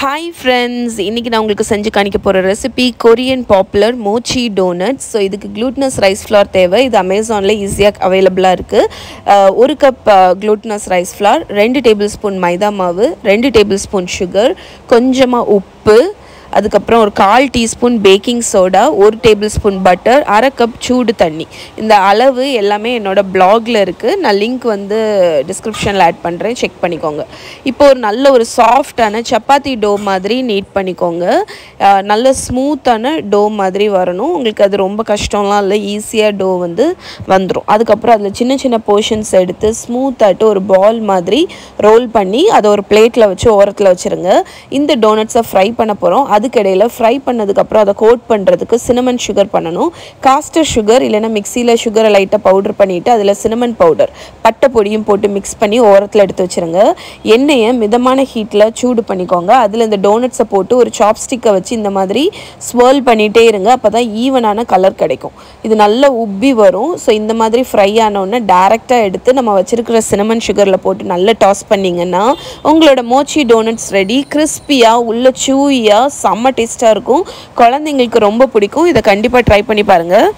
Hi friends, இன்னைக்கு நான் உங்களுக்கு செஞ்சு காணிக்க போற recipe Korean popular mochi donuts. So இதுக்கு glutinous ரைஸ் ஃப்ளார் தேவை. இது அமேசானில் ஈஸியாக அவைலபிளாக இருக்குது. 1 cup glutinous rice flour, 2 tablespoon மைதா மாவு, 2 டேபிள் ஸ்பூன் சுகர், கொஞ்சமாக உப்பு, அதுக்கப்புறம் ஒரு 1/4 teaspoon baking soda, 1 table spoon butter, 1/2 cup சூடு தண்ணி. இந்த அளவு எல்லாமே என்னோடய பிளாகில் இருக்குது. நான் லிங்க் வந்து டிஸ்கிரிப்ஷனில் ஆட் பண்ணுறேன், செக் பண்ணிக்கோங்க. இப்போ ஒரு நல்ல ஒரு சாஃப்டான சப்பாத்தி டோ மாதிரி நீட் பண்ணிக்கோங்க. நல்ல ஸ்மூத்தான டோ மாதிரி வரணும். உங்களுக்கு அது ரொம்ப கஷ்டம்லாம் இல்லை, ஈஸியாக டோ வந்து வந்துடும். அதுக்கப்புறம் அதில் சின்ன சின்ன போர்ஷன்ஸ் எடுத்து ஸ்மூத்தாகிட்டு ஒரு பால் மாதிரி ரோல் பண்ணி அதை ஒரு பிளேட்டில் வச்சு ஓரத்தில் வச்சுருங்க. இந்த டோனட்ஸை ஃப்ரை பண்ண போகிறோம். அதுக்கிடையில் ஃப்ரை பண்ணதுக்கப்புறம் அதை கோட் பண்ணுறதுக்கு சினமன் சுகர் பண்ணணும். காஸ்டர் சுகர் இல்லைன்னா மிக்சியில் சுகரை லைட்டாக பவுடர் பண்ணிவிட்டு அதில் சினமன் பவுடர் பட்டை பொடியும் போட்டு மிக்ஸ் பண்ணி ஓரத்தில் எடுத்து வச்சுருங்க. எண்ணெயை மிதமான ஹீட்டில் சூடு பண்ணிக்கோங்க. அதில் இந்த டோனட்ஸை போட்டு ஒரு சாப்ஸ்டிக்கை வச்சு இந்த மாதிரி ஸ்வர்ல் பண்ணிகிட்டே இருங்க. அப்போ தான் ஈவனான கலர் கிடைக்கும். இது நல்லா உப்பி வரும். ஸோ இந்த மாதிரி ஃப்ரை ஆனோடனே டேரெக்டாக எடுத்து நம்ம வச்சுருக்கிற சினமன் சுகரில் போட்டு நல்லா டாஸ் பண்ணிங்கன்னா உங்களோட மோச்சி டோனட்ஸ் ரெடி. கிறிஸ்பியாக உள்ள சூயியாக செம்ம டேஸ்ட்டாக இருக்கும். குழந்தைங்களுக்கு ரொம்ப பிடிக்கும். இதை கண்டிப்பாக ட்ரை பண்ணி பாருங்கள்.